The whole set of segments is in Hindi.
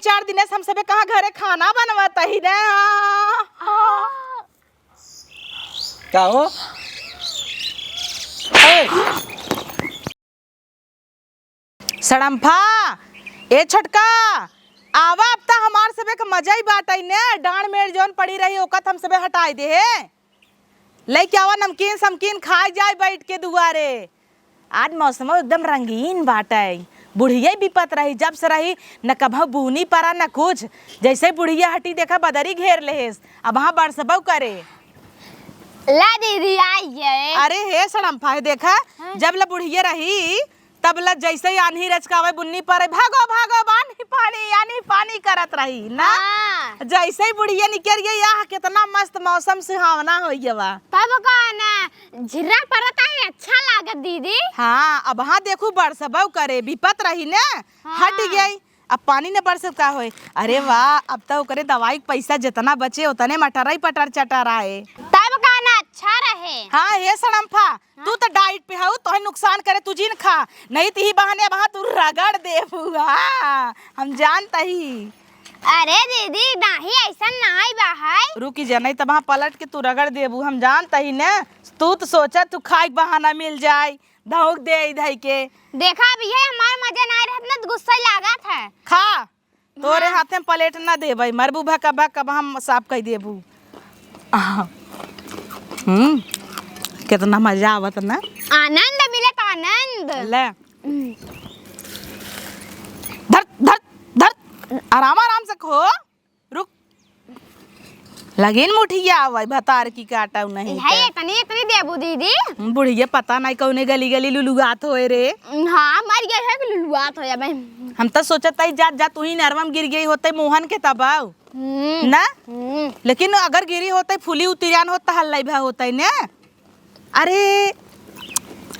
4 दिन हम सबे कहाँ घरे खाना बनवाता ही ने। क्या हो सड़म्फा ए छोटका आवा अब ता हमार सबे के मजा ही बाटई ने। डांड मेड़ जौन पड़ी रही ओकत हम सबे हटाई दे है। लेके आवा नमकीन समकीन खाए जाए बैठ के दुआरे। आज मौसम एकदम रंगीन बाटई। बुढ़िया विपत रही जब से रही न कभू बुनी पड़ा न कुछ। जैसे बुढ़िया हटी देखा बदरी घेर लेस अब वहाँ बरसबऊ करे। ला दीदी आइए। अरे हे सड़म्फा देखा जब ला बुढ़िया रही तब ला जैसे ही आन्ही रचकावे बुन्नी पड़े भागो भागो आनी पानी करत रही ना। जैसे ही बुढ़िया निकल गई यह कितना मस्त मौसम सुहावना हो गया। तब कहना झिर्रा पड़ता है अच्छा लागत दीदी। हाँ अब हाँ देखू बरसबऊ करे विपत रही ने हट गई। अब पानी ने बरसत का होए। अरे वाह अब तो करे दवाई पैसा जितना बचे उतने मटर ही पटर चटर आए। तब कहना अच्छा रहे। हाँ ये सड़म्फा तू तो डाइट पे हो तो नुकसान करे तू जिन खा नहीं तो ही बहाने वहाँ तू रगड़ दे। हम जानता ही। अरे दीदी नहीं ऐसा नहीं बाहर। रुकी जा नहीं तो वहाँ पलट के तू रगड़ देबू हम जानता ही ने। तू तो सोचा तू खाए बहाना मिल जाए धोक दे इधर के। देखा भी है हमारा मजा नहीं रहता ना गुस्सा लागत है। खा तोरे हाथे में प्लेट ना देबई मरबू भका हम साफ कह देबू। कितना मजा आवत ना। आनंद मिलत आनंद। ले धर धर धर आराम से खो रुक लगिन मुठिया आवे भतार की काटा नहीं है इतनी देबू दीदी। बुढ़िया पता नहीं कौने गली गली लुलुगात होए रे। हाँ मर गया है कि लुलुआत हो या भाई। हम तो सोचत ही जा तू ही नरवा में गिर गई होते मोहन के तबाव ना। लेकिन अगर गिरी होते फूली उतिरियान होता हल्लाई भा होता ने। अरे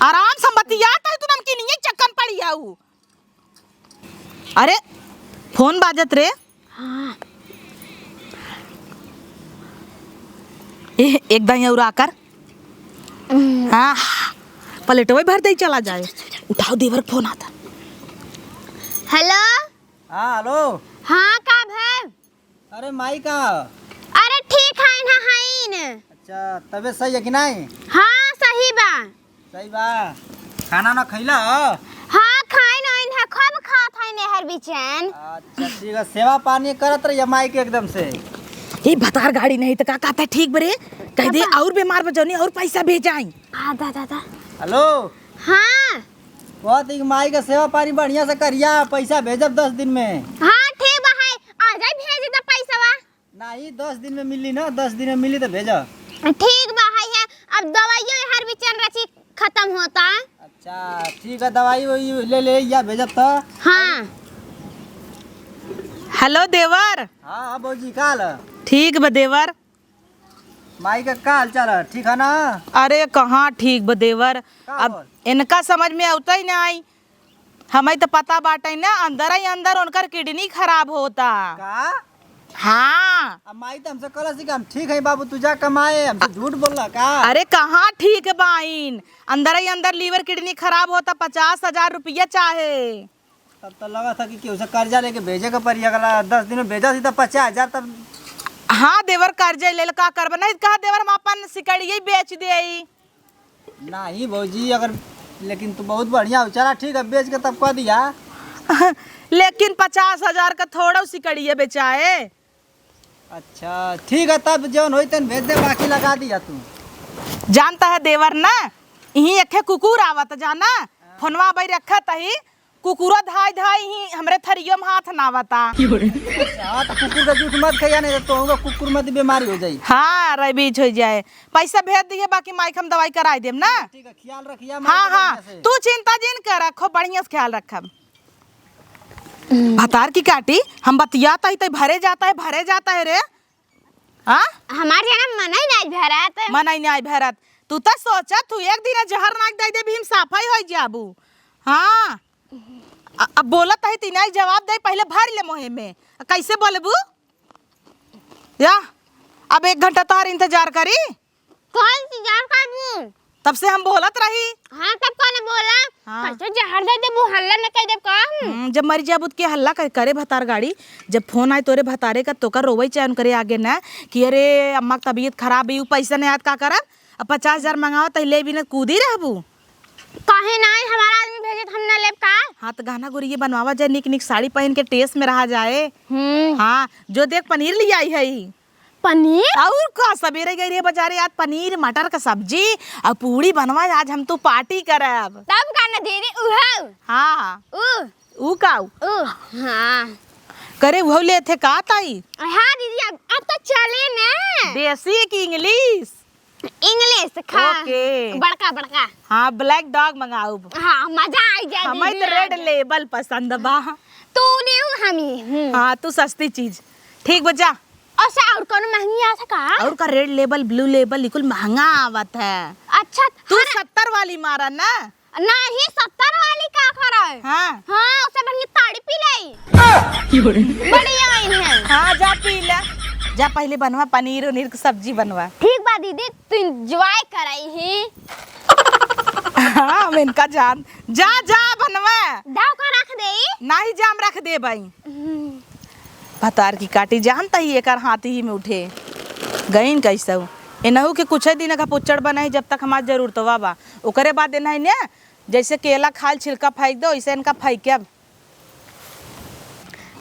आराम से बतियात है तू नमकीन ये चक्कन पड़ी आऊ। अरे फोन बाजत रे। हाँ। एक दाई और आकर हाँ प्लेट वही भर दे चला जाए। उठाओ देवर फोन आता। हेलो। हाँ हेलो। हाँ कब है? अरे माई का। अरे ठीक है ना है। अच्छा तबीयत सही है कि नहीं? हाँ सही बा। सही बा। खाना ना खैला? हाँ खाए नहीं है खूब खात है ने हर बिचन। अच्छा ठीक है सेवा पानी करत रही माई के एकदम से। ये भतार गाड़ी नहीं तो का कहता ठीक बरे कह दे और बीमार बजौनी और पैसा भेजाई। दादा दादा। हेलो। हाँ बहुत ही माई का सेवा पानी बढ़िया से करिया पैसा भेजब 10 दिन में। हाँ ठीक बा है आ जाए भेज दे पैसा वा। नहीं 10 दिन में मिली ना 10 दिन में मिली तो भेजा। ठीक बा है अब दवाइयों हर बिचन रची खत्म होता। अच्छा ठीक है दवाई वही ले या भेजब तो। हाँ हेलो देवर। हाँ बौजी का हाल? ठीक बा देवर। माई का का हाल चाल है ठीक है ना? अरे कहाँ ठीक बा देवर अब इनका समझ में आता ही नहीं। हमें तो पता बाटे ना अंदर ही अंदर उनकर किडनी खराब होता। का? हाँ अब माई तो हमसे कल हम ठीक है बाबू तू जा कमाए हमसे झूठ बोल रहा का? अरे कहाँ ठीक है बाइन अंदर ही अंदर लीवर किडनी खराब होता 50,000 रुपया चाहे। तब तो लगा था कि उसे कर्जा लेके भेजे का पड़ी अगला 10 दिन में भेजा थी तब 50,000 तब। हाँ देवर कर्जे ले का करब नहीं कहा देवर हम अपन सिकड़िये बेच दे। नहीं भौजी अगर लेकिन तू बहुत बढ़िया हो चला ठीक है बेच के तब कह दिया। लेकिन 50,000 का थोड़ा सिकड़िये बेचाए। अच्छा ठीक है तब जौन होई तन भेज दे बाकी लगा दिया तू। जानता है देवर ना यही एक कुकुर आवत जाना फोनवा भाई रखा तही कुकुरा धाई धाई ही हमरे थरियो में हाथ नावता। अच्छा तो कुकुर का जूठ मत खाया नहीं तो होगा कुकुर मत बीमारी हो जाई। हाँ रबीज हो जाए पैसा भेज दिए बाकी माइक हम दवाई कराई देम ना। ठीक है ख्याल रखिया। हाँ हाँ तू चिंता जिन कर रखो बढ़िया से ख्याल रखब। भतार की काटी हम बतियाता ही तो भरे जाता है रे। हाँ हमारे यहाँ मन ही नहीं भरत। मन ही नहीं भरत तू तो सोचा तू एक दिन जहर नाक दे दे भी हम साफाई हो जाबू। हाँ अब बोलत है तीन जवाब दे पहले भर ले मोहे में कैसे बोलबू या अब 1 घंटा तोहर इंतजार करी। कौन इंतजार करबू? तब से हम बोलत रही। हाँ तब कौन बोला? हाँ। कैसे जहर दे दे वो हल्ला न कर दे का? जब मर जाबुत के हल्ला करे भतार गाड़ी, जब फोन आए तोरे भतारे का तो कर रोवई चैन करे आगे ना कि अरे अम्मा की तबीयत खराब है, पैसा नहीं याद का करब, अब 50,000 मंगाओ तो ले भी न कूदी रहबू। काहे ना हमारा आदमी भेजे हम न लेब का? हाँ तो गहना गुरी ये बनवावा जाए, निक निक साड़ी पहन के टेस्ट में रहा जाए। हाँ जो देख पनीर ले आई है। पनीर? और का सवेरे गई रे बाजारे, आज पनीर मटर का सब्जी और पूरी बनवाए, आज हम तो पार्टी करब। तब का न दीदी उह हाँ ऊ का हाँ करे वो ले थे का ताई? हाँ दीदी अब तो चले ना। देसी की इंग्लिश? इंग्लिश खा ओके। बड़का बड़का। हाँ ब्लैक डॉग मंगाऊ। हाँ मजा आ जाए। हमें तो रेड लेबल पसंद बा। तू नहीं हमी। हाँ तू सस्ती चीज ठीक बजा। अच्छा और कौन महंगी आता का? और का रेड लेबल ब्लू लेबल बिल्कुल महंगा आवत है। अच्छा तू 70 वाली मारा ना? नहीं 70 वाली का करे? हाँ हाँ उससे बढ़िया ताड़ी पी ले। बढ़िया आई है। हाँ जा पी ले, जा पहले बनवा पनीर उनीर की सब्जी बनवा। ठीक बा दीदी तू एंजॉय कराई ही। हाँ हम इनका जान जा जा बनवा। दाव का रख दे? नहीं जाम रख दे भाई। भतार की काटी जानता ही एक हाथी ही में उठे गईन कैसे एनहू के कुछ दिन का पुच्चड़ बनाई जब तक हमार जरूरत हुआ बा, ओकरे बाद एना ने जैसे केला खाल छिलका फेंक दो वैसे इनका फेंक अब।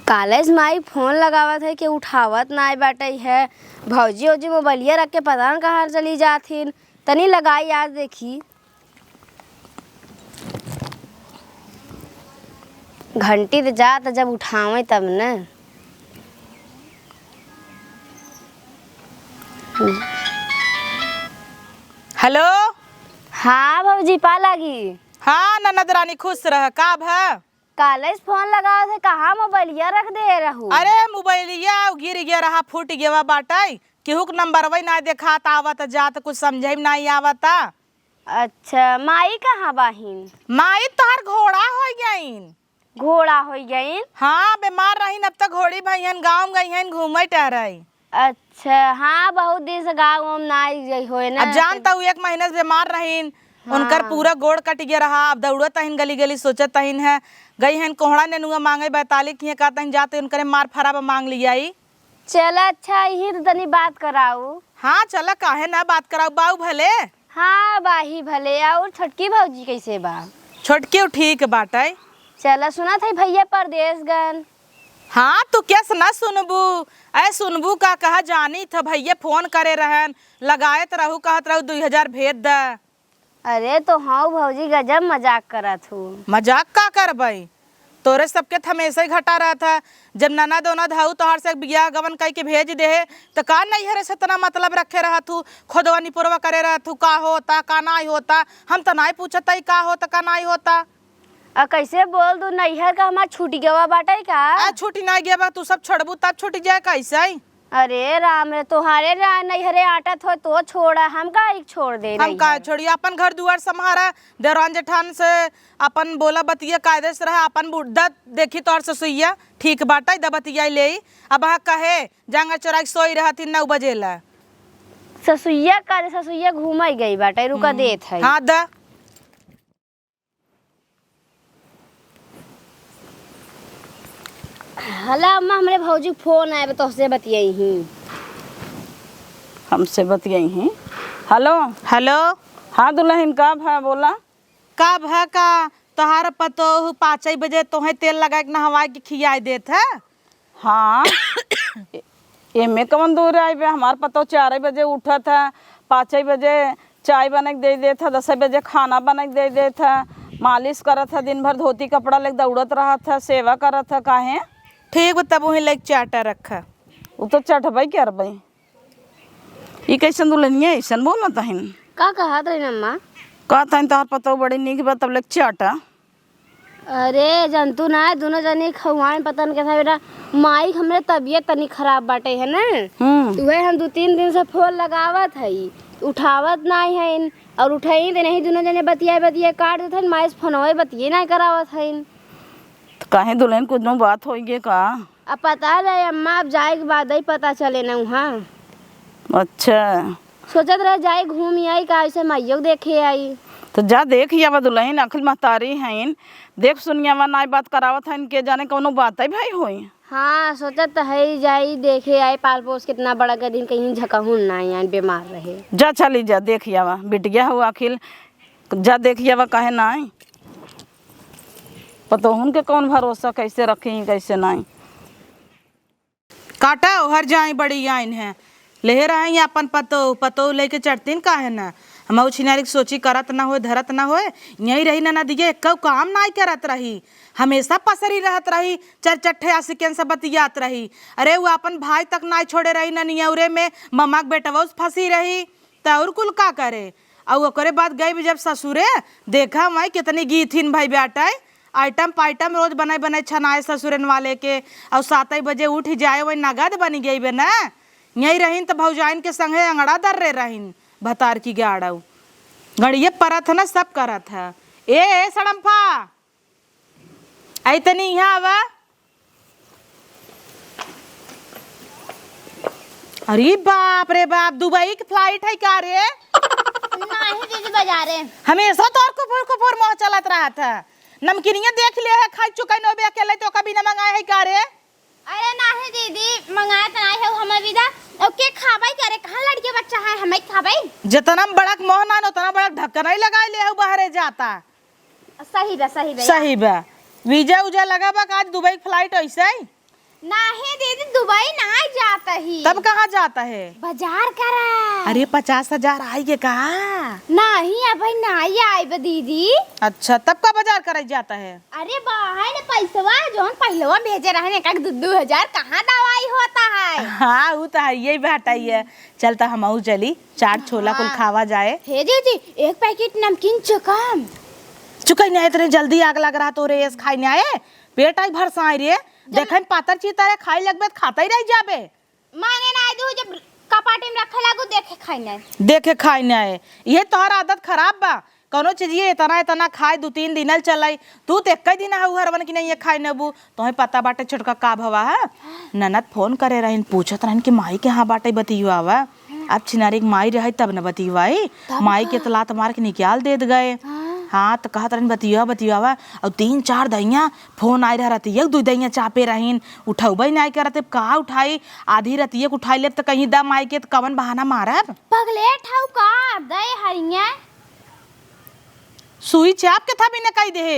कॉलेज माई फोन लगावत है कि उठावत ना बाटे है। भौजी ओजी मोबाइलिया रख के पता न कहाँ चली जाथिन, तनी लगाई आज देखी। घंटी तो जात जब उठावे तब न। हेलो। हाँ भौजी पा लगी। हाँ ननद रानी खुश रह का भा? कॉलेज फोन लगावत है कहाँ मोबाइलिया रख दे रहू? अरे मोबाइलिया गिर गया रहा फूट गया बाटाई केहू के नंबर वही ना देखा आवत जात कुछ समझे नहीं आवता। अच्छा माई कहाँ बाहिन? माई तोहर घोड़ा हो गईन। घोड़ा हो गईन? हाँ बीमार रहीन, अब तक घोड़ी भईहन गाँव गईहन घूमे टहरई। अच्छा हाँ बहुत दिन से गाँव ना गई हो ना। अब जानता हूँ 1 महीने से बीमार रहीन। हाँ। उनकर पूरा गोड़ कट गया रहा, अब दौड़त हन गली गली सोचत हन है गई हन कोहड़ा नेनुआ मांगे 42 किए कहते हैं जाते उनकरे मार फराब मांग लिया। चल अच्छा यही तो तनी बात कराऊ। हाँ चला काहे ना बात कराऊ बाऊ भले। हाँ बाही भले। और छोटकी भौजी कैसे बा? छोटकी ठीक बाटे। चला सुना था भैया परदेश गन। हाँ तू क्या ना सुनबू? ऐ सुनबू का कहा जानी था भैया फोन करे रहन लगायत रहू कहत रहू 2000 भेज द। अरे तो हाँ भौजी गजब मजाक करत हूँ। मजाक का करबई? तोरे सबके हमेशा ही घटा रहा था, जब नना दोना धाऊ तोहर से बिया गवन कह के भेज दे तो का नहीं हरे से इतना मतलब रखे रहा तू खुदवा निपुरवा करे रहा तू का होता का नहीं होता, हम तो नहीं पूछता ही का होता का नहीं होता। कैसे बोल दू नैहर का हमार छूटी गवा बाटे का? छुट्टी नहीं गया बा तू सब छोड़बू तब छुट्टी जाए कैसे? अरे राम रे तोहारे नैहरे आटत हो तो छोड़ा, हम का एक छोड़ दे। हम का छोड़ी? अपन घर दुआर सम्हारा देवरान जेठान से अपन बोला बतिया कायदे से रहा, अपन बुढ़ा देखी तोर से सुइया ठीक बाटा दबतिया ले। अब हाँ कहे जांगा चोरा के सोई रहा 9 बजे ला। ससुइया का ससुइया घूम गई बाटे रुका देत है। हाँ द हला अम्मा हमरे भौजी फोन आए तो से बतियाई ही। हमसे बतियाई हैं। Hello hello. हाँ दुल्हन का भा बोला? का भा का तोहार पतो 5 बजे तोहे तेल लगा के नहवा के खियाई देत है। हाँ एमे कवन दूर आई बे, हमार पतो 4 बजे उठा था, 5 बजे चाय बना के दे देता, 10 बजे खाना बना के दे देता, मालिश करत था, दिन भर धोती कपड़ा लेके दौड़त रहा था, सेवा करत था। काहे ठीक तब वही लेके चाटा रखा। वो तो चटबई कर बई। ये कैसन दुल्हनिया ऐसन बोला तहिन? का कहा रही अम्मा? कहता तोहार पतो बड़ी निक बा तब लेके चाटा। अरे जंतु ना दोनों जने खवाए पतन के था बेटा। माई हमरे तबीयत तनी खराब बाटे है ना, वह हम 2-3 दिन से फोन लगावत है उठावत नहीं है और उठाई तो नहीं, दोनों जने बतिया काट देते माई से फोन बतिये नहीं करावत है। तो काहे दुल्हन कुछ बात होगी का? अब पता रहे अम्मा, अब जाए के बाद ही पता चले ना वहाँ। अच्छा सोचत रहे जाए घूम आई का ऐसे मैयो देखे आई। तो जा देख यावा दुल्हन अखिल महतारी हैं, देख सुनियावा नाई बात करावत है के जाने कौनो बात है भाई होई। हाँ सोचत तो है जाई देखे आई पाल पोस कितना बड़ा के दिन कहीं झकहुन ना आई बीमार रहे। जा चली जा देख यावा बिटिया हुआ अखिल जा देख यावा काहे ना आई पतो के कौन भरोसा कैसे रखी कैसे नहीं। काटा हर जाए बड़ी आइन है ले रहे हैं अपन पतो पतो लेके चढ़तीन का है ना हम छिनारी सोची करत ना हो धरत ना हो यही रही ना दिए कब काम ना करत रही हमेशा पसरी रहत रही चरचट्ठे आशिकन से बतियात रही। अरे वो अपन भाई तक ना छोड़े रही ना नियौरे में ममा के बेटवा फंसी रही तो और कुल का करे। और ओकरे बाद गई जब ससुरे देखा मैं कितनी गीथिन भाई बेटा आइटम पाइटम रोज बनाए बनाए छनाए ससुरन वाले के और 7 बजे उठ जाए वही नगद बनी गई बे ना यही रहीन तो भौजाइन के संगे अंगड़ा दर रे रहीन भतार की गाड़ाऊ गड़िए परत है ना सब करत है। ए सड़म्फा ऐतनी यहाँ आवा। अरे बाप रे बाप दुबई की फ्लाइट है क्या रे? नहीं दीदी बाजारे हमेशा तो कुफुर कुफुर मोह चलत रहा था नमकीनिया देख ले है खा चुका नो बे अकेले तो कभी न मंगाए है का रे? अरे नहीं दीदी मंगाया तो नहीं है हमें विदा ओके खाबाई करे कहाँ लड़के बच्चा है हमें खाबाई जितना बड़ा मोह ना उतना बड़ा ढक्कन ही लगा ले बाहरे जाता। सही बा सही बा सही बा वीजा उजा लगा बा आज दुबई की फ्लाइट ऐसे ही नहीं दीदी दुबई ना जाता ही तब कहाँ जाता है? बाजार करा। अरे 50,000 आएगे कहा? नहीं अभी नहीं आई बा दीदी। अच्छा तब का बाजार करे जाता है? अरे बाहर ने पैसवा जोन पहलवा भेजे रहे का 2,000 कहाँ दवाई होता है। हाँ वो तो है यही बात है चलता हम चली चाट छोला कुल खावा जाए। हे दीदी एक पैकेट नमकीन चुकम चुका नहीं इतने जल्दी आग लग रहा तो रे खाई नहीं आए पेट आई भर साई रे देखे पातर चीता रे खाई लगबे खाता ही रह जाबे मांगे ना दू जब कपाटे में रखे लागू देखे खाई नहीं ये तोहर आदत खराब बा कोनो चीज ये इतना इतना खाए 2-3 दिन चलाई तू तो एक दिन हरवन की नहीं ये खाई नबू तुम्हें पता बाटे छोटका का भवा है ननद फोन करे रहन पूछत रहन कि माई के हाँ बाटे बतियुआ वा अब छिनारी के माई रहे तब न बतियुआई माई के तलात मार के निकाल देत गए। हाँ तो कहत रहन बतियुआ और 3-4 दैया फोन आई रहती 1-2 दैया चापे रहीन उठौबे नहीं करते का उठाई आधी रतिये उठाई ले तो कहीं दम आई के तो कवन बहाना मारब पगले ठाउ का दे हरिया सुई चाप के था भी न कही दे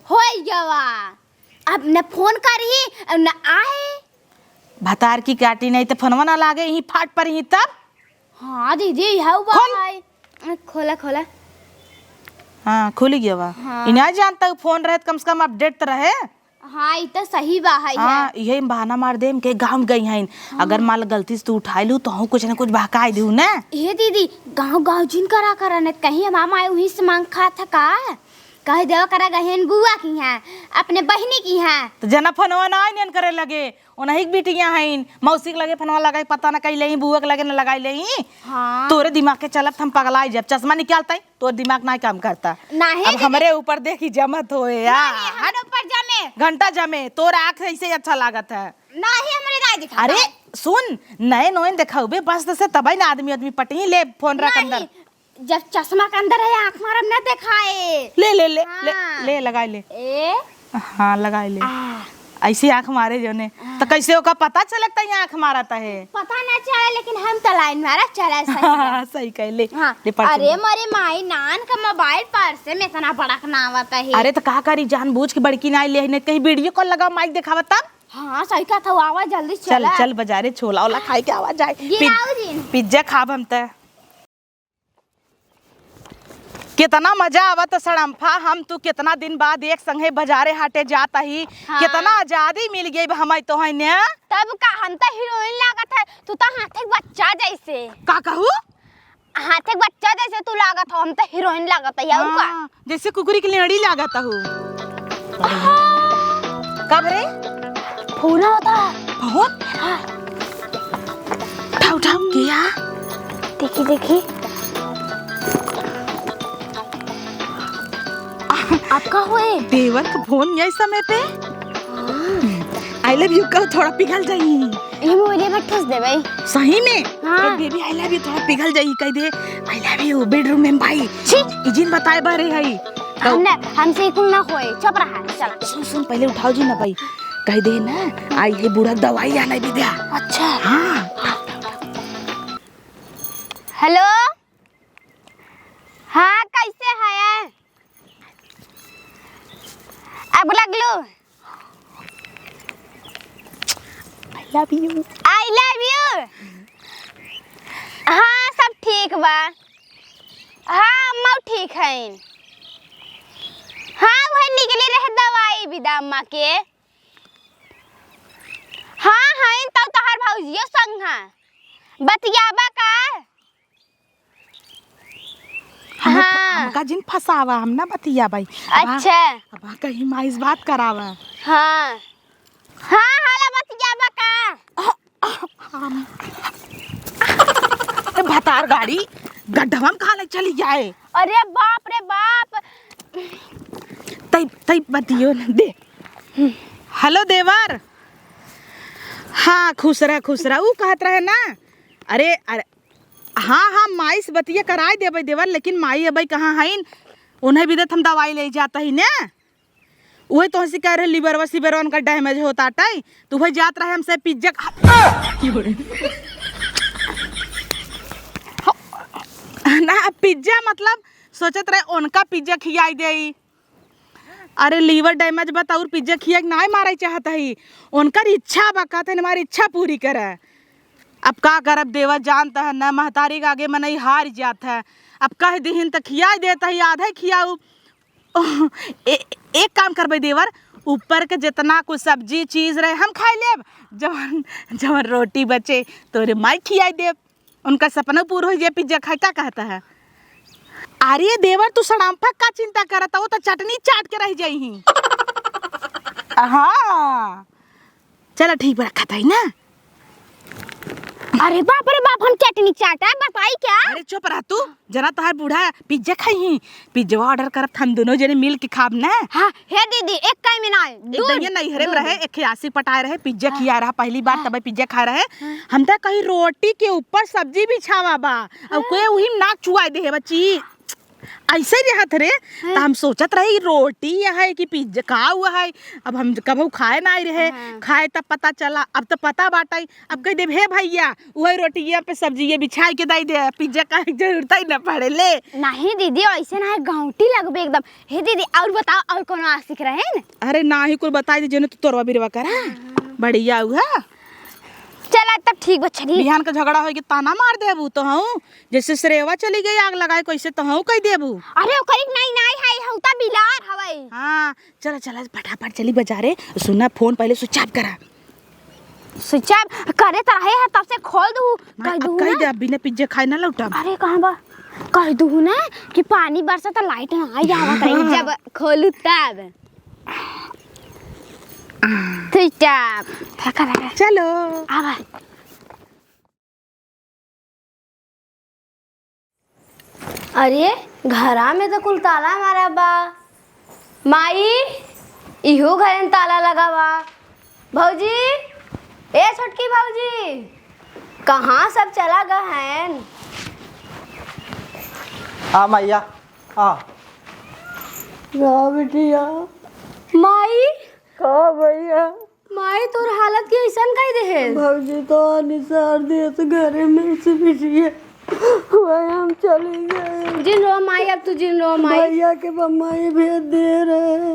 होई गवा अब न फोन करही न आए भतार की काटी नहीं तो फोनवा ना लागे ही फाट पर ही तब। हाँ दीदी हाउ भाई खोला खोला हाँ खुल गया वा हाँ। इन्हें जानता फोन रहे कम से कम अपडेट तो रहे। हाँ ये तो सही बा है हाँ यही बहाना मार दे के गाँव गई हैं अगर माल गलती से तू उठाई लू तो हूँ कुछ न कुछ बहकाई दू ना ये दीदी गाँव जिन करा करा न कहीं मामा आए वहीं से मांग खा था का कह देवा करा गहन बुआ की है अपने बहनी की है तो जना फोनवा ना आई करे लगे उन्हीं बिटिया हैं मौसी के लगे फोनवा लगाई पता ना कहीं ले बुआ के लगे न लगाई ले हाँ तोरे दिमाग के चलत हम पगलाई जब चश्मा निकालता तोर दिमाग ना काम करता नहीं अब हमारे ऊपर देखी जमत होए यार हमारे ऊपर जमे घंटा जमे तोर आँख ऐसे अच्छा लागत है नहीं हमारे नहीं दिखा अरे सुन नए नोइन दिखाओ बस से तब ना आदमी पटी ले फोन रख अंदर जब चश्मा के अंदर है आँख मारब न दिखाए ले ले ले हाँ। ले ले लगाई ले ए हाँ लगाई ले ऐसी आँख मारे जो ने तो कैसे ओका पता चलता है आँख मारता है पता ना चला लेकिन हम तो लाइन मारा चला सही सही कह ले हाँ ले पर्स अरे ले। मारे माई नान का मोबाइल पर्स में इतना बड़ा ना आता है अरे तो का करी जानबूझ के बड़की ना ले ने कहीं वीडियो कॉल लगा माइक दिखावा तब हाँ सही का था आवाज जल्दी चल चला चल बाजारे छोला ओला खाए के आवाज आए गिराओ जी पिज्जा खाब हम त कितना मजा आवत सड़म्फा हम तू कितना दिन बाद एक संगे बाजारे हाटे जाता ही हाँ। कितना आजादी मिल गई हमें तो है ने तब का हम तो हीरोइन लागत है तू तो हाथे बच्चा जैसे का कहू हाथे बच्चा जैसे तू लागत हो हम तो हीरोइन लागत है यार का हाँ, जैसे कुकुरी की लेड़ी लागत हूँ कब रे फोन होता फोन उठाओ उठाओ किया देखी देखी आपका हुए देवर का फोन यही समय पे आई लव यू कहो थोड़ा पिघल जाई। ये मोरे में ठूस दे भाई। सही में? हाँ। बेबी आई लव यू थोड़ा पिघल जाई कह दे आई लव यू बेडरूम में भाई। छी इजिन बताए बारे हई। हमसे कुल ना होए चुप रहा चल। सुन पहले उठाओ जी ना भाई कह दे ना आई है बूढ़ा दवाई आना विद्या। अच्छा हाँ हेलो हाँ कैसे है अब लगलो आई लव यू हाँ सब ठीक बा हाँ अम्मा ठीक है हाँ वह निकली रहे दवाई विदा अम्मा के हाँ हाँ तब तोहर भौजियो संग है बतियाबा का हाँ हमका जिन फसावा हम ना बतिया भाई। अच्छा अब कहीं माइस बात करावा। हाँ हाँ हाला बतियाबा का भतार गाड़ी गड्ढवा में कहाँ ले चली जाए। अरे बाप रे बाप तई तई बतियो न दे। हेलो देवर। हाँ खुश रहा ऊ कहत रहे ना। अरे अरे हाँ माई से बतिया कराए देवे देवर लेकिन माई अबई कहाँ हईन उन्हें भी हम दवाई ले जाता ही ना। वही तो हंसी कह रहे लिबरवा सिबरवा उनका डैमेज होता टाई तो वही जात रहे हमसे पिज्जा ना पिज्जा मतलब सोचत रहे उनका पिज्जा खियाई दे। अरे लीवर डैमेज बता और पिज्जा खिया ना मारे चाहता ही उनकर इच्छा बकात है हमारी इच्छा पूरी करे। अब का करब देवा जानता है ना महतारी के आगे मन हार जाता है। अब कह दीन तो खिया देता ही आधा ही खियाऊ। एक काम करबे देवर ऊपर के जितना कुछ सब्जी चीज रहे हम खाई लेब जवन जवन रोटी बचे तोरे माई खियाई देव उनका सपना पूरा हो जाए पिज्जा खाए क्या कहता है। अरे देवर तू सड़ामफक का चिंता करता वो तो चटनी चाट के रह जाई। हाँ चलो ठीक बा रखा था ना। अरे बाप रे बाप हम चटनी चाटा बताई क्या। अरे चुप रह तू जना तोहार बूढ़ा पिज्जा खाई पिज्जा ऑर्डर करब हम दोनों जने मिल के खाब ना। हाँ हे दीदी एक काई में ना एकदम ये नहीं हरे में रहे एक खियासी पटाए रहे पिज्जा खिया रहा पहली बार तब पिज्जा खा रहे हम तो कहीं रोटी के ऊपर सब्जी भी छावा बा अब कोई वही नाक चुआ दे बच्ची ऐसे ही रहत रे तो हम सोचत रहे रोटी है कि पिज्जा का हुआ है। अब हम कभी खाए ना रहे खाए तब पता चला अब तो पता बाटाई अब कह दे हे भैया वही रोटी पे सब्जी ये बिछाई के दे दे पिज्जा का जरूरत ही ना पड़े ले। नहीं दीदी ऐसे ना गाँवटी लगबे एकदम। हे दीदी और बताओ और कोनो आशिक रहे न। अरे ना ही कुल बताई दे जेने तू तोरवा बिरवा करा बढ़िया हुआ। चला तब ठीक बा चली। बिहान का झगड़ा होगी ताना मार देबू तो हूँ जैसे श्रेवा चली गई आग लगाए कैसे तो हूँ कह देबू। अरे ओकरी नहीं है हउता बिलार हवई। हाँ चला चला फटाफट चली बाजारे सुना फोन पहले स्विच ऑफ करा। स्विच ऑफ करे त रहे है तब से खोल दू कह दे बिना पिज्जा खाए ना लौटा। अरे कहां बा कह दू ना कि पानी बरसा त लाइट ना आ जावा करेगी जब खोलू तब। स्विच ऑफ लगा चलो आवा। अरे घरा में तो कुल ताला मारा बा माई इहो घर में ताला लगा बा। भौजी ए छोटकी भौजी कहाँ सब चला गए हैं। हाँ मैया हाँ बिटिया माई का भैया माई तोर हालत की ऐसन कह दे है। भौजी तो निसार दिए तो घरे में से बिटिया वही हम चले गए। जिन रो माई अब तू जिन रो माई भैया के बम्माई भेज दे रहे।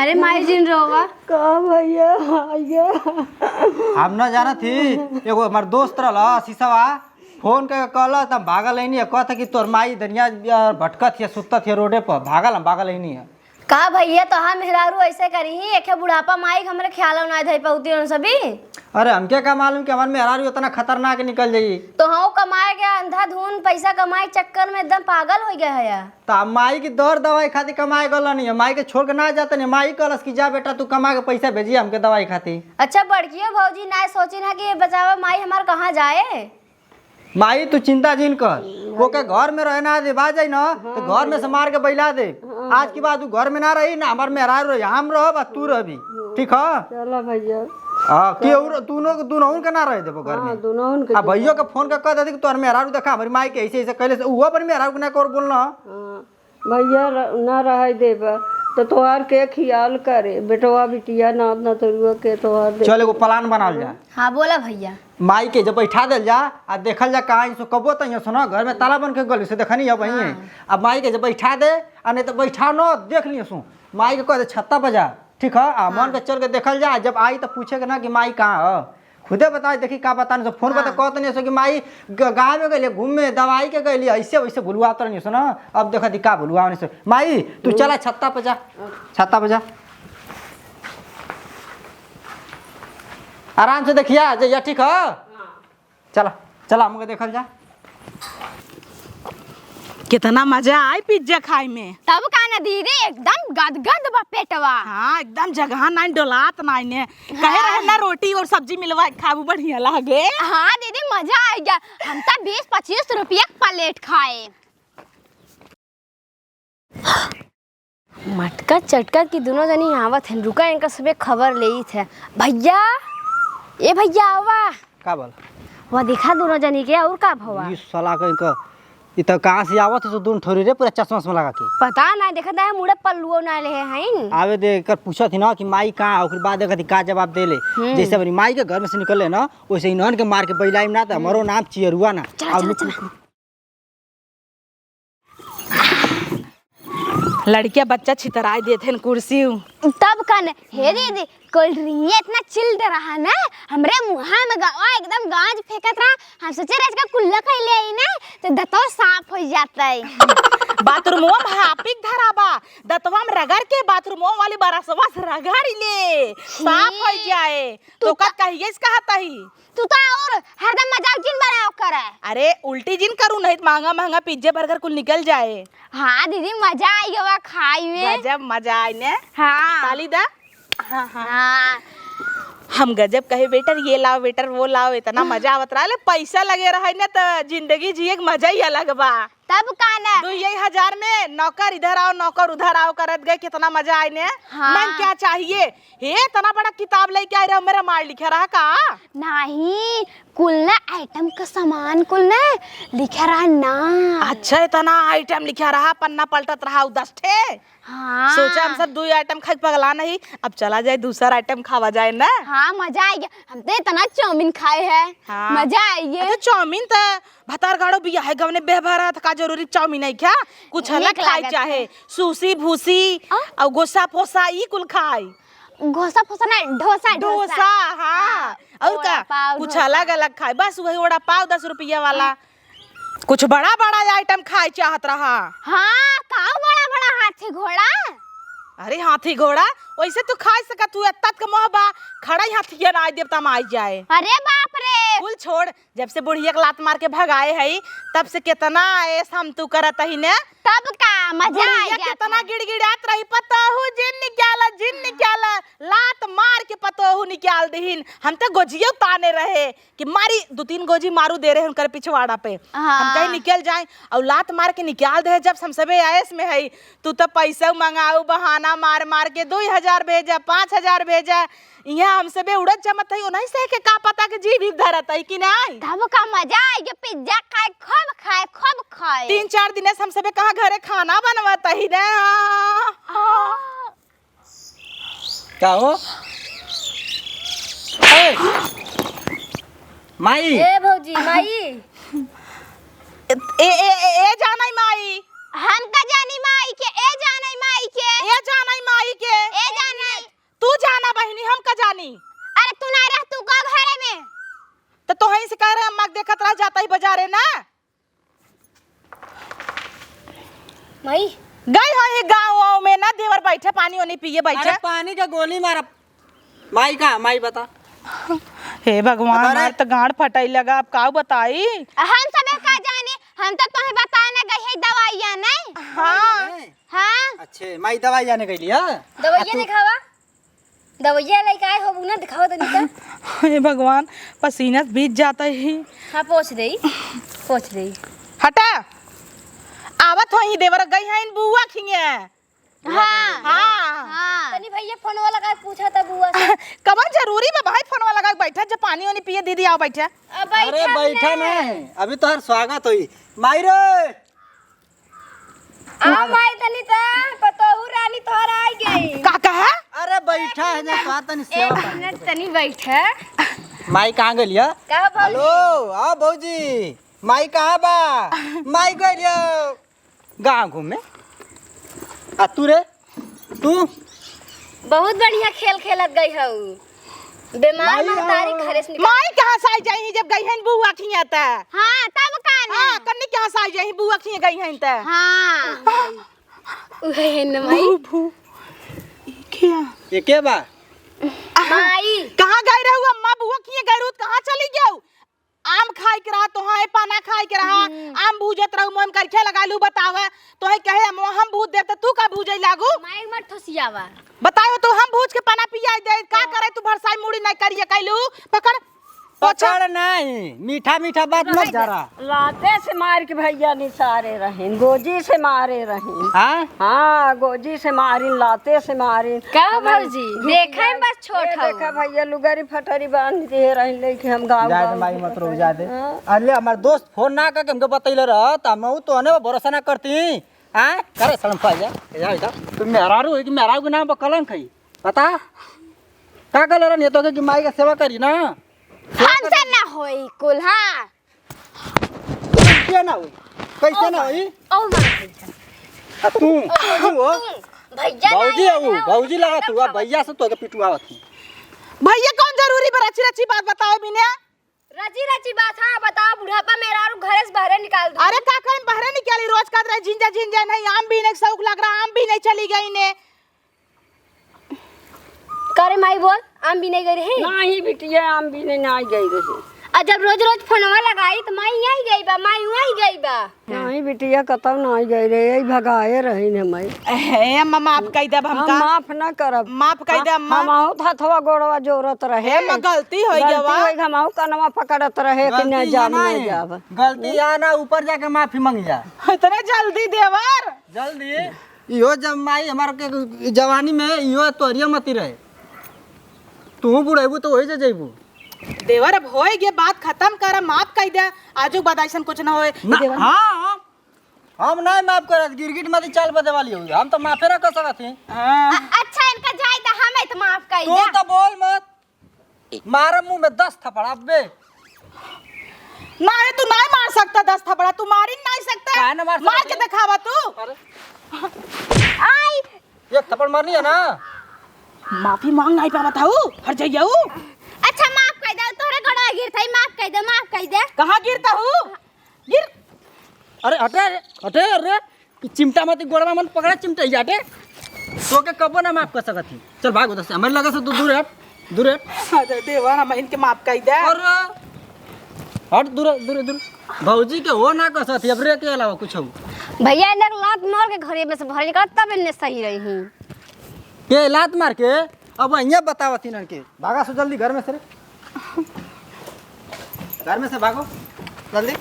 अरे माई जिन रोवा का भैया आइए हम ना जाना थी एगो हमार दोस्त रहा शीशवा फोन के कहला तब भागल ही नहीं कहता कि तोर माई दुनिया भटकत है सुतत है रोडे पर भागल हम भागल ही नहीं है। का भैया तो हम मेहरारू ऐसे करी ही एक बुढ़ापा माई हमरे ख्याल ना धई पहुती उन सभी। अरे हमके क्या मालूम कि हमारे मेहरारू उतना खतरनाक निकल जाई। तो हम कमाए के अंधाधुन पैसा कमाए चक्कर में एकदम पागल हो गया है। तो माई की दौड़ दवाई खाती कमाए गल नहीं है माई के छोड़ के ना जाते नहीं माई कहलस कि जा बेटा तू कमा के पैसा भेजी हमके दवाई खाती। अच्छा बड़कियो भौजी ना सोची ना कि बचावा माई हमार कहाँ जाए। माई तू चिंता जिन कर वो के घर में रहना दे बा जाई ना तो घर में से मार के बैला दे। आज के बाद तू घर में ना रही ना हमारे मेहरारू रही हम रहो बस तू रह भी ठीक है। चलो भैया हां के और दोनों के ना रहे देबो घर में। दोनों के आ भैया के फोन के कह दे कि तोर मेहरारू देखा हमारी माई के ऐसे ऐसे कहले से उहो पर मेहरारू के ना कर बोलना। भैया ना रह देब तो तोहार के ख्याल करे बेटवा बिटिया ना तोरुआ के तोहार दे। चल एगो प्लान बनाल जा। हाँ बोला भैया। माई के जब बैठा देल जा आ देखल जा कहाँ सो कबो तइया सुना घर में ताला बन के गली से देखनी अब वहीं अब माई के जब बैठा दे आ नहीं तो बैठा न देख लियो सु माई के कह दे छत्ता पर जा ठीक है आ मन के चल के देखल जा जब आई तो पूछे ना कि माई कहाँ है खुदे बताए देखी का बताने से फोन पर तो कहते नहीं सो कि माई गाँव में गई घूमे दवाई के गई ऐसे वैसे भुलवा तो नहीं सुना अब देखा दी का भुलवा से माई तू चला छत्ता पर जा छत्ता पर जा आराम से देखिया जैया ठीक है चला चला हमके देखल जा। कितना मजा आए पिज्जा खाए में। तब का ना दीदी एकदम गदगद बा पेटवा। हाँ एकदम जगह नहीं डोलात नहीं ने कहे रहे ना रोटी और सब्जी मिलवा खाबू बढ़िया लागे। हाँ दीदी मजा आ गया हम तो 20-25 रुपया प्लेट खाए। मटका चटका की दोनों जनी आवत है रुका इनका सबे खबर ले थे भैया ए भैया आवा का बोल वो दिखा दोनों जनी के और का भवा ये साला का इ त कहां से आवत है दोनों ठोरी रे पूरा चश्मा में लगा के पता ना देखा था मुड़े पल्लुओ ना ले हैं आवे दे कर पूछत ही ना कि माई कहां ओकर बाद देखत का जवाब देले जैसे अपनी माई के घर में से निकले ना वैसे इन्हन के मार के बैलाइम ना त हमरो नाम चियरुआ ना लड़कियां बच्चा छितराई देते हैं कुर्सी तब कन हे दीदी कोल्ड ड्रिंक इतना चिल्ड रहा ना हमरे मुहा में गवा एकदम गाज फेंकत रहा हम सोचे रहे इसका कुल्ला खइले आई ना तो दतवा साफ हो जाता है। बाथरूमवा में हापिक धराबा दतवा में रगड़ के बाथरूमवा वाली बरसवा से रगड़ ले साफ हो जाए तो का कहिए इस कहता ही तू तो और हरदम मजाक जिन बनाओ करे। अरे उल्टी जिन करूँ नहीं महंगा महंगा पिज्जा बर्गर कुल निकल जाए। हाँ दीदी मजा आई गवा खाई में गजब मजा आई ने। हाँ ताली दा हाँ हाँ हम गजब कहे वेटर ये लाओ वेटर वो लाओ इतना मजा आवत रहा पैसा लगे रहा ना तो जिंदगी जिए के मजा ही अलग बा। तब काना 2,000 में नौकर इधर आओ नौकर उधर आओ करत गए कितना मजा आए ने। हाँ। मन क्या चाहिए हे इतना बड़ा किताब लेके आए रहे मेरा मार लिखा रहा का नहीं कुल ना आइटम का सामान कुल ना लिखा रहा ना। अच्छा इतना आइटम लिखा रहा पन्ना पलटत रहा 10 ठे। हाँ सोचा हम सब 2 आइटम खाए पगला नहीं अब चला जाए दूसरा आइटम खावा जाए ना। हाँ मजा आएगा हम तो इतना चाउमीन खाए हैं। हाँ। मजा आएगा। अच्छा चाउमीन तो भतार गाड़ो बिया है गवने बेभरा था का जरूरी चाउमीन नहीं क्या कुछ अलग नीक खाए लागत चाहे सूसी भूसी और गोसा फोसा ई कुल खाए घोसा फोसा ना डोसा डोसा हाँ और वड़ा का पाव, कुछ डोसा। अलग अलग खाए बस वही वड़ा पाव 10 रुपया वाला कुछ बड़ा बड़ा आइटम खाए चाहत रहा। हाँ का बड़ा बड़ा हाथी घोड़ा। अरे हाथी घोड़ा वैसे तू खा सका तू अत्तत का मोहबा खड़ा ही हाथी के ना देवता में आई जाए। अरे बाप रे कुल छोड़ जब से बुढ़िया के लात मार के भगाए है तब से कितना ऐसा हम तू करत ही ने तब का मजा बुढ़िया आएगा। कितना गिड़गिड़ात रही पतोहू जिन निकाला लात मार के पतोहू निकाल दहीन हम तो गोजिया ताने रहे कि मारी 2-3 गोजी मारू दे रहे उनकर पिछवाड़ा पे हम कहीं निकल जाए और लात मार के निकाल दे जब हम सबे आयस में है तू तो पैसा मंगाऊ बहाना मार मार के 2,000 भेजा 5,000 भेजा यहाँ हम सबे उड़द जमत है नहीं से के का पता के जी भी धरत है कि नहीं। तब का मजा आएगा पिज्जा खाए खूब खाए 3-4 दिन से हम सबे कहाँ घरे खाना बनवाता ही ने। का हो ए माई ए भौजी माई ए जानाई माई हम का जानी माई के ए जानाई माई के ए जानाई माई के ए जानाई तू जाना बहनी हम का जानी। अरे तू ना रह तू का घरे में तो तोहही से कह रहे अम्मा के देखत रह जाता ही बाजारे ना माई गई हो ही गाँव में ना देवर बैठे पानी वानी पिए बैठे पानी का गोली मारा माई का माई बता हे भगवान हमार तो गांड फटाई लगा अब का बताई। हम सब का जाने हम तो तुम्हें बताने गए है दवाइयां नहीं। हाँ हाँ अच्छे माई दवाई जाने गई लिया दवाइया दिखावा दवाइया लेके आए हो ना दिखावा तो निकल। हे भगवान पसीना से भीज जाता ही। हाँ पोछ दे हटा आवत हो ही देवर गई है इन बुआ खिंगे हाँ हाँ हाँ तनी भैया फोनवा लगा के पूछा था बुआ से। कवन जरूरी बा भाई फोनवा लगा के बैठा जब पानी वानी पिए दीदी आओ बैठे अरे बैठा नहीं, अभी तोहर स्वागत होई। माई रे आ माई तनी ता पतोहू रानी तोहर आई गई। का कहा अरे बैठा है ना, तो तनी सेवा एक मिनट तनी बैठा। माई कहाँ गेलिया? कहा भाई हेलो आ भौजी, माई कहाँ बा? माई गेलिया गाँव घूमे। आ तू रे, तू बहुत बढ़िया खेल खेलत गई हऊ। बीमार माई महतारी आओ। घरे से निकल। माई कहाँ से आई जाई जब गई हैं बुआ खिया त हाँ तब का ना हां कन्नी कहाँ से आई जाई बुआ खिया गई हैं त हाँ उहे है न माई। खिया ये के बा? माई कहाँ गई रहू अम्मा बुआ खिया गई रहू कहाँ चली गई? आम खाई के रहा तोहे पाना खाई के रहा आम भूजत रहू मोम करखे लगालू बतावे तोहे कहे हम भूज देब त तू का भूजै लागू माई मत ठोसियावा। बताओ तो हम भूज के पाना पिया दे का करे तू भरसाई मुड़ी नहीं करिए कैलू पकड़ पकड़ नहीं, मीठा मीठा बात मत जरा। लाते से मार के भैया निसारे रहे, गोजी से मारे रहे। हाँ हाँ गोजी से मारी, लाते से मारी। का भौजी देखै में बस छोट हऊ। देखा भैया लुगारी फटरी बांध दे रहे लेके हम गाँव जा दे माई मत रो जा दे। अरे हमार दोस्त फोन ना करके हमको बतैले रह त हम तो ने भरोसा ना करती। हैं करे सड़म पा जा जा तू मेहरारू है कि मेहरारू के नाम पर कलंक है पता का कर रहा नहीं तो कि माई का सेवा करी ना हमसे ना होई कुल हाँ कैसे ना हुई कैसे ना हुई ओ माई आ तू हो भैया भौजी है वो भौजी लगा तू अब भैया से तो के पिटुआवत थी। भैया कौन जरूरी पर अच्छी अच्छी बात बताओ बिना रची रची बात। हाँ बताओ बुढ़ापा मेरा घरे से बाहर निकाल दो। अरे का करें बहरे निकाली रोज का रहे झिंझा झिंझा नहीं आम भी नहीं शौक लग रहा आम भी नहीं चली गई ने करे माई बोल आम भी नहीं गई रही। नहीं बिटिया आम भी नहीं आई गई रही। और जब रोज रोज फोनवा लगाई तो माई यहीं गई बा माई वहीं गई बा। नहीं बिटिया कतौ नहीं गई रे, यही भगाए रही ने मैं। हे अम्मा माफ कई दब हम हमका माफ न करब। माफ कई दे अम्मा हमहू थथवा गोड़वा जोरत रहे। हे अम्मा गलती हो गया वा हमहू कनवा पकड़त रहे कि न जाब न जाब। गलती आना ऊपर जाके माफी मांगिया इतने जल्दी देवर जल्दी। इहो जब माई हमार के जवानी में इहो तोरिया मती रहे तू बुढ़ेबू तो वही से जइबू। देवर अब होए गए बात खत्म कर माफ कई दे आजू बाद ऐसा कुछ ना होए हाँ हम नहीं माफ करत गिरगिट मत चाल बदे वाली हो हम तो माफे ना कर सकत हैं। अच्छा इनका जाए तो हमें तो माफ कर तू तो बोल मत मार मुंह में 10 थप्पड़ अबे नहीं तू नहीं मार सकता 10 थप्पड़ तू मार ही नहीं सकता काहे ना मार मार सकती? के दिखावा तू अरे आई एक थप्पड़ मारनी है ना माफी मांग नहीं पा बताऊ हर जाइयो अच्छा माफ कर दे तोरे गड़वा गिर थई माफ कर दे कहाँ गिरता हूँ गिर अरे हटे अरे ई चिमटा मत गोड़वा मन पकड़ा चिमटा ही जाटे तो के कबो ना माफ कर सकत ही। चल भाग उधर से हमारे लगा से तू दूर हट अरे देवर हम इनके माफ कई दे और हट दूर भौजी के हो ना कर सकत ही अब रे के अलावा कुछ हो भैया इन्हें लात मार के घरे में से भर निकल तब इन्हें सही रही। के लात मार के अब અહીંયા बतावती न के भागा सो जल्दी घर में से रे घर में से भागो जल्दी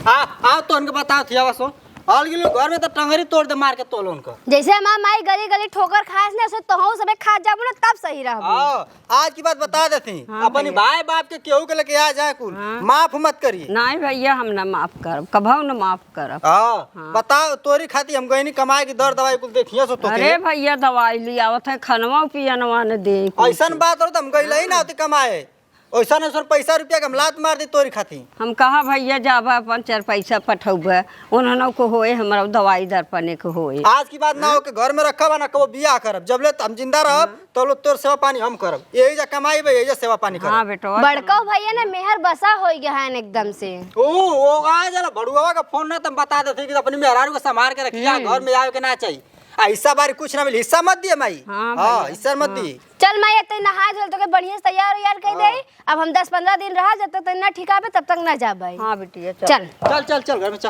आओ तो उनको बताओ थी आवा सो हाल गिलो घर में तो टंगरी तोड़ दे मार के तोलो उनको। जैसे हमार माई गली गली ठोकर खास ने उसे तोहू सबे खा जाबो ना तब सही रहबो। आओ आज की बात बता देती अपनी भाई बाप के केहू के लेके आ जाए कुल माफ मत करिए। नहीं भैया हम न माफ करब, कभू न माफ करब। हाँ बताओ तोरी खाती हम गई नहीं कमाए की दर दवाई कुल देखिए सो तो अरे भैया दवाई लियावत है खनवा पियनवा न दे। ऐसा बात हो तो हम गई नहीं ना होती कमाए ऐसा ऐसा पैसा रुपया के हम लात मार दी तोरी खाती। हम कहा भैया जाबा अपन 4 पैसा पठौबे उन्होंने को होए हमरा दवाई दर पने को होए। आज की बात ना हो के घर में रखा बा ना कबो बियाह करब जब ले हम जिंदा रहब तो लो तोर सेवा पानी हम करब यही जा कमाई बे यही जा सेवा पानी करब। हाँ बेटवा बड़का भैया ने मेहर बसा हो गया है एकदम से। ओ आ जाला बड़ुआ का फोन ना तुम बता देते कि अपनी मेहरारू को संभाल के रखिया घर में आवे के ना चाहिए हिस्सा बारी कुछ ना मिल हिस्सा मत दिए माई। हाँ हिस्सा मत दी। चल मैं तो नहा धोल तो के बढ़िया से तैयार यार कर दे। अब हम 10-15 दिन रहा जब तक ना ठीक आवे तब तक ना जाबे। हाँ बेटिया चल चल घर में चल।